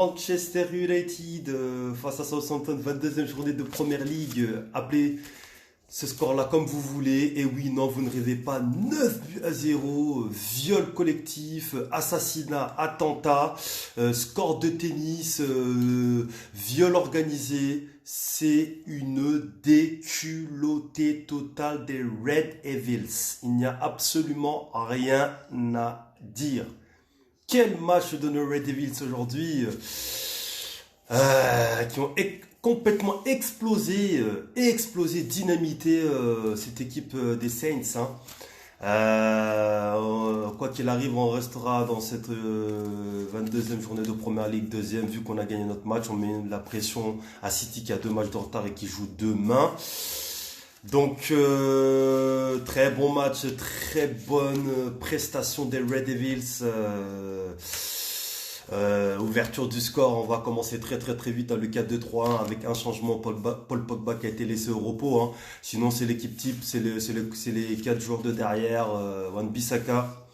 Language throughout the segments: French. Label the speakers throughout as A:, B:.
A: Manchester United face à Southampton, 22e journée de Première League. Appelez ce score-là comme vous voulez. Et oui, non, vous ne rêvez pas. 9-0, viol collectif, assassinat, attentat, score de tennis, viol organisé. C'est une déculottée totale des Red Devils. Il n'y a absolument rien à dire. Quel match de nos Red Devils aujourd'hui qui ont complètement explosé, dynamité cette équipe des Saints. Quoi qu'il arrive, on restera dans cette 22e journée de Première Ligue, deuxième, vu qu'on a gagné notre match. On met la pression à City qui a 2 matchs de retard et qui joue demain. Donc, très bon match, très bonne prestation des Red Devils. Ouverture du score, on va commencer très vite, le 4-2-3-1 avec un changement, Paul Pogba qui a été laissé au repos. Sinon, c'est l'équipe type, c'est les 4 joueurs de derrière, Wan-Bissaka,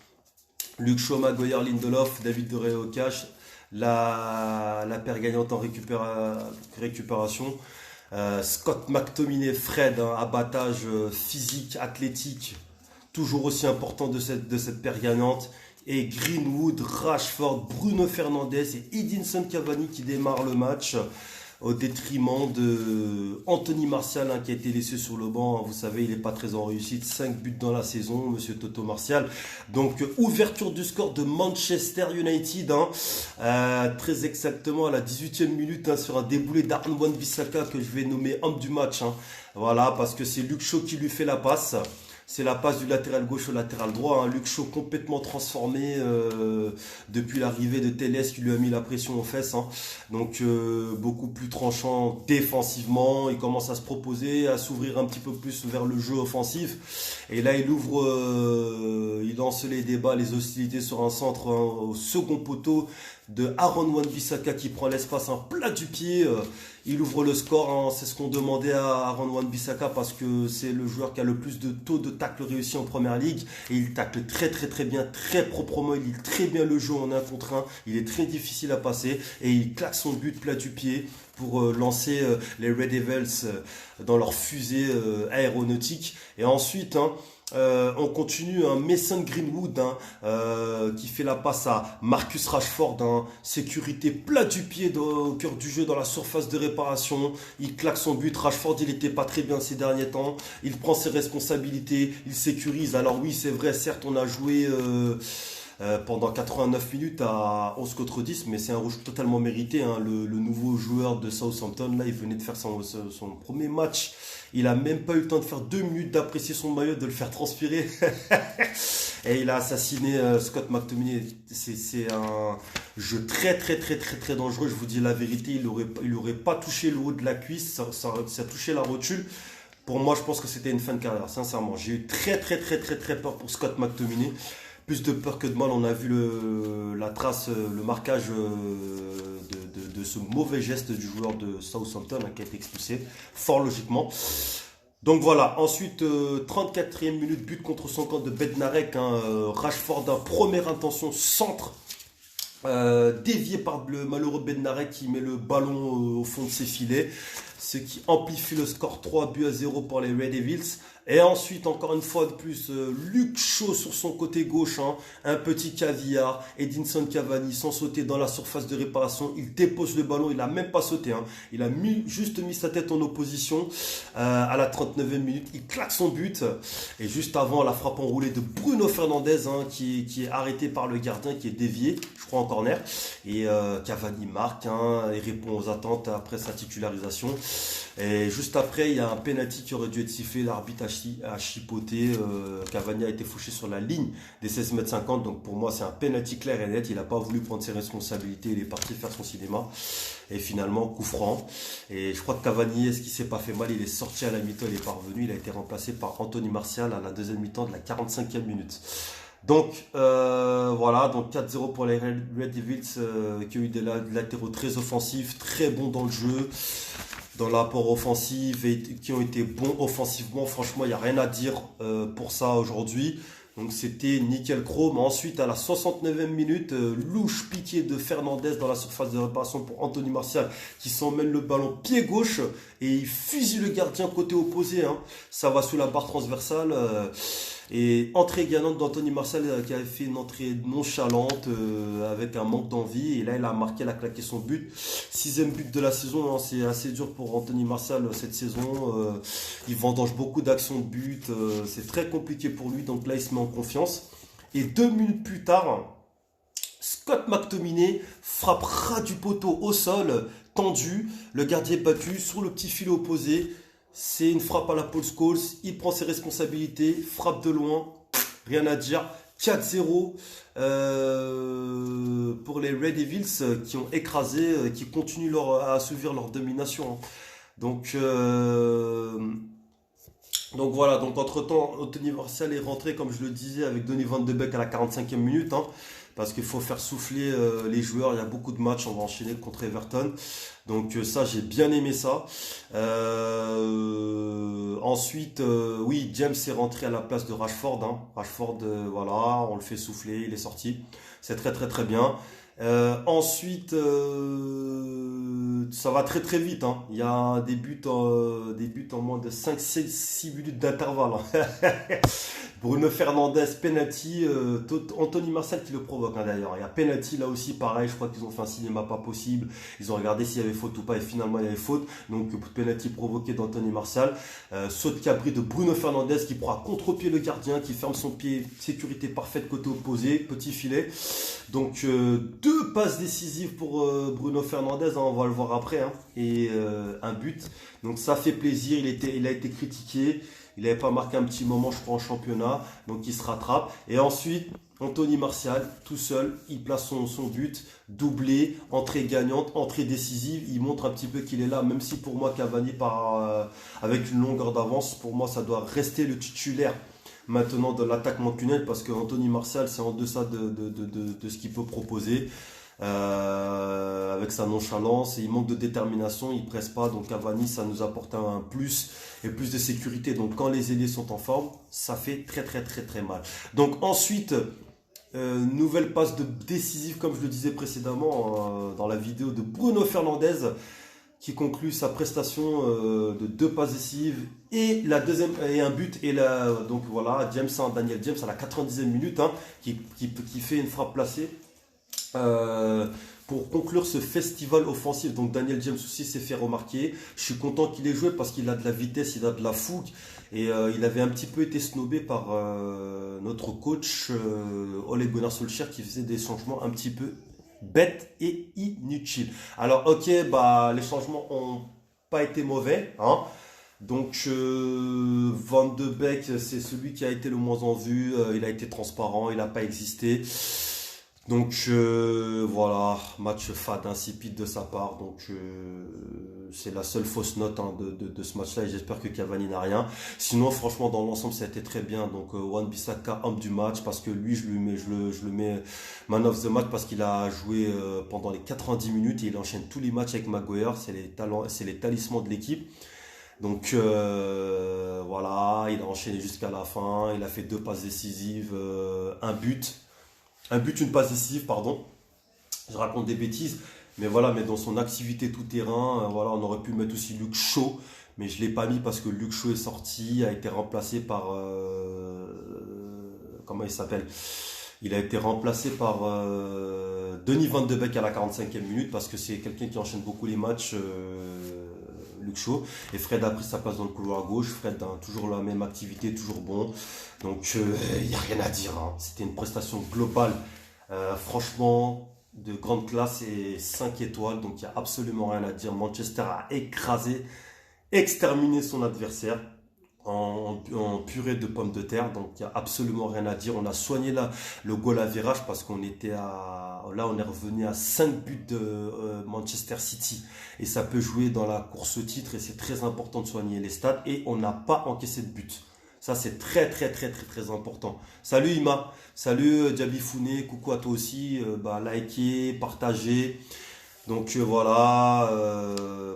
A: Luke Shaw, Maguire, Lindelof, David De Gea au cash, la paire gagnante en récupération. Scott McTominay, Fred, abattage physique, athlétique, toujours aussi important de cette paire gagnante. Et Greenwood, Rashford, Bruno Fernandes et Edinson Cavani qui démarrent le match au détriment de Anthony Martial qui a été laissé sur le banc. Vous savez, il n'est pas très en réussite. 5 buts dans la saison, monsieur Toto Martial. Donc, ouverture du score de Manchester United. Très exactement à la 18e minute sur un déboulé d'Aaron Wan-Bissaka que je vais nommer homme du match. Voilà, parce que c'est Luke Shaw qui lui fait la passe. C'est la passe du latéral gauche au latéral droit. Luke Shaw complètement transformé depuis l'arrivée de Telles qui lui a mis la pression aux fesses. Donc beaucoup plus tranchant défensivement. Il commence à se proposer, à s'ouvrir un petit peu plus vers le jeu offensif. Et là, il lance les débats, les hostilités sur un centre au second poteau de Aaron Wan-Bissaka qui prend l'espace, un plat du pied. Il ouvre le score, c'est ce qu'on demandait à Aaron Wan-Bissaka parce que c'est le joueur qui a le plus de taux de tacle réussi en Première Ligue et il tacle très bien, très proprement, il lit très bien le jeu en 1 contre 1, il est très difficile à passer et il claque son but plat du pied pour lancer les Red Devils dans leur fusée aéronautique. Et ensuite, on continue, Mason Greenwood qui fait la passe à Marcus Rashford, sécurité plat du pied au cœur du jeu dans la surface de réparation. Il claque son but. Rashford, il n'était pas très bien ces derniers temps. Il prend ses responsabilités, il sécurise. Alors oui, c'est vrai, certes, on a joué pendant 89 minutes à 11 contre 10, mais c'est un rouge totalement mérité. Le nouveau joueur de Southampton, là, il venait de faire son premier match. Il a même pas eu le temps de faire 2 minutes d'apprécier son maillot, de le faire transpirer. Et il a assassiné Scott McTominay. C'est un jeu très dangereux. Je vous dis la vérité, il aurait pas touché le haut de la cuisse, ça touchait la rotule. Pour moi, je pense que c'était une fin de carrière, sincèrement. J'ai eu très peur pour Scott McTominay. Plus de peur que de mal, on a vu la trace, le marquage de ce mauvais geste du joueur de Southampton qui a été expulsé, fort logiquement. Donc voilà, ensuite 34e minute, but contre son camp de Bednarek, Rashford, première intention, centre, dévié par le malheureux Bednarek qui met le ballon au fond de ses filets, ce qui amplifie le score 3-0 pour les Red Devils. Et ensuite, encore une fois de plus, Luke Shaw sur son côté gauche, un petit caviar, Edinson Cavani sans sauter dans la surface de réparation, il dépose le ballon, il a même pas sauté, il a juste mis sa tête en opposition à la 39e minute, il claque son but, et juste avant la frappe enroulée de Bruno Fernandes qui est arrêté par le gardien, qui est dévié, je crois en corner, et Cavani marque, et répond aux attentes après sa titularisation. Et juste après, il y a un penalty qui aurait dû être sifflé, l'arbitre a chipoté, Cavani a été fauché sur la ligne des 16,50 m, donc pour moi c'est un penalty clair et net, il n'a pas voulu prendre ses responsabilités, il est parti faire son cinéma, et finalement coup franc, et je crois que Cavani, est-ce qu'il s'est pas fait mal, il est sorti à la mi-temps, il est parvenu, il a été remplacé par Anthony Martial à la deuxième mi-temps de la 45e minute. Donc voilà, donc 4-0 pour les Red Devils qui ont eu des latéraux très offensifs, très bons dans le jeu, dans l'apport offensif et qui ont été bons offensivement. Franchement, il n'y a rien à dire pour ça aujourd'hui. Donc c'était nickel chrome. Ensuite, à la 69e minute, louche piqué de Fernandez dans la surface de réparation pour Anthony Martial qui s'emmène le ballon pied gauche et il fusille le gardien côté opposé. Hein. Ça va sous la barre transversale. Et entrée gagnante d'Anthony Martial qui avait fait une entrée nonchalante avec un manque d'envie. Et là, il a marqué, il a claqué son but. 6e but de la saison. Hein. C'est assez dur pour Anthony Martial cette saison. Il vendange beaucoup d'actions de but. C'est très compliqué pour lui. Donc là, il se met en confiance. Et 2 minutes plus tard, Scott McTominay frappe ras du poteau au sol, tendu. Le gardien est battu sur le petit filet opposé. C'est une frappe à la Paul Scholes. Il prend ses responsabilités. Frappe de loin. Rien à dire. 4-0 pour les Red Devils qui ont écrasé, qui continuent à assouvir leur domination. Hein. Donc voilà, donc entre-temps, Anthony Martial est rentré, comme je le disais, avec Donny Van de Beek à la 45e minute, hein, parce qu'il faut faire souffler les joueurs, il y a beaucoup de matchs, on va enchaîner contre Everton. Donc ça, j'ai bien aimé ça. Ensuite, oui, James est rentré à la place de Rashford. Hein. Rashford, voilà, on le fait souffler, il est sorti. C'est très très très bien. Ensuite, ça va très très vite. Hein. Il y a des buts en moins de 5, 6 minutes d'intervalle. Hein. Bruno Fernandes, penalty. Anthony Martial qui le provoque hein, d'ailleurs. Il y a penalty là aussi, pareil. Je crois qu'ils ont fait un cinéma pas possible. Ils ont regardé s'il y avait faute ou pas et finalement il y avait faute. Donc penalty provoqué d'Anthony Martial. Saut de cabri de Bruno Fernandes qui prend à contre-pied le gardien, qui ferme son pied. Sécurité parfaite côté opposé. Petit filet. Donc 2 passes décisives pour Bruno Fernandes, hein, on va le voir après, hein, et un but. Donc ça fait plaisir, il a été critiqué, il n'avait pas marqué un petit moment je crois en championnat, donc il se rattrape. Et ensuite, Anthony Martial, tout seul, il place son but, doublé, entrée gagnante, entrée décisive, il montre un petit peu qu'il est là, même si pour moi Cavani part avec une longueur d'avance, pour moi ça doit rester le titulaire. Maintenant de l'attaque mancunienne parce que Anthony Martial c'est en deçà de ce qu'il peut proposer avec sa nonchalance et il manque de détermination, il presse pas donc Cavani ça nous apporte un plus et plus de sécurité donc quand les ailiers sont en forme ça fait très très très très mal. Donc ensuite nouvelle passe décisive comme je le disais précédemment dans la vidéo de Bruno Fernandes qui conclut sa prestation de 2 passes décisives et la deuxième et un but et donc voilà Daniel James à la 90e minute hein, qui fait une frappe placée pour conclure ce festival offensif. Donc Daniel James aussi s'est fait remarquer. Je suis content qu'il ait joué parce qu'il a de la vitesse, il a de la fougue et il avait un petit peu été snobé par notre coach Ole Gunnar Solskjaer qui faisait des changements un petit peu bête et inutile. Alors ok, bah les changements ont pas été mauvais, hein. Donc Van de Beek c'est celui qui a été le moins en vue, il a été transparent, il n'a pas existé. Donc voilà, match fade, insipide de sa part. Donc c'est la seule fausse note hein, de ce match-là et j'espère que Cavani n'a rien. Sinon franchement dans l'ensemble ça a été très bien. Donc Wan-Bissaka homme du match parce que lui je le mets man of the match parce qu'il a joué pendant les 90 minutes et il enchaîne tous les matchs avec Maguire. C'est les talismans de l'équipe. Donc voilà, il a enchaîné jusqu'à la fin. Il a fait 2 passes décisives, une passe décisive, pardon. Je raconte des bêtises, mais voilà, mais dans son activité tout terrain, voilà, on aurait pu mettre aussi Luke Shaw, mais je l'ai pas mis parce que Luke Shaw est sorti, a été remplacé par comment il s'appelle? Il a été remplacé par Donny Van de Beek à la 45e minute parce que c'est quelqu'un qui enchaîne beaucoup les matchs. Luke Shaw et Fred a pris sa place dans le couloir gauche. Fred a toujours la même activité, toujours bon. Donc il n'y a rien à dire. Hein. C'était une prestation globale, franchement de grande classe et 5 étoiles. Donc il n'y a absolument rien à dire. Manchester a écrasé, exterminé son adversaire en purée de pommes de terre. Donc il n'y a absolument rien à dire. On a soigné le goal average parce qu'on était là on est revenu à 5 buts de Manchester City et ça peut jouer dans la course au titre et c'est très important de soigner les stats et on n'a pas encaissé de but. Ça c'est très très très très très important. Salut Ima, salut Diaby Founé, coucou à toi aussi, likez, partagez. Donc voilà,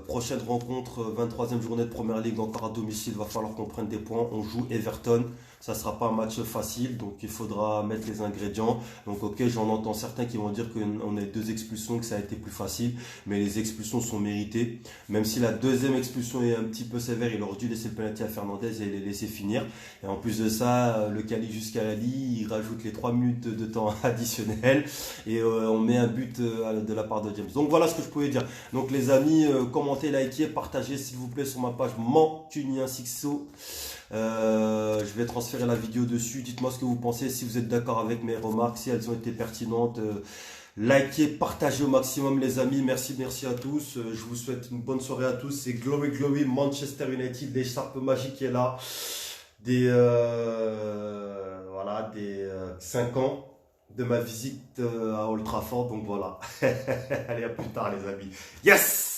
A: prochaine rencontre, 23e journée de Première Ligue encore à domicile, va falloir qu'on prenne des points. On joue Everton, Ça sera pas un match facile, donc il faudra mettre les ingrédients. Donc ok, j'en entends certains qui vont dire qu'on a 2 expulsions, que ça a été plus facile, mais les expulsions sont méritées. Même si la deuxième expulsion est un petit peu sévère, il aurait dû laisser le penalty à Fernandez et les laisser finir. Et en plus de ça, le Cali jusqu'à Ali, il rajoute les 3 minutes de temps additionnel et on met un but de la part de James. Donc voilà ce que je pouvais dire. Donc les amis, commentez, likez, partagez s'il vous plaît sur ma page Mancunien Sixo. Je vais transférer la vidéo dessus. Dites-moi ce que vous pensez, si vous êtes d'accord avec mes remarques, si elles ont été pertinentes. Likez, partagez au maximum les amis. Merci, merci à tous. Je vous souhaite une bonne soirée à tous. C'est Glory Glory Manchester United, l'écharpe magique qui est là. Voilà, des 5 ans de ma visite à Old Trafford. Donc voilà. Allez, à plus tard les amis. Yes!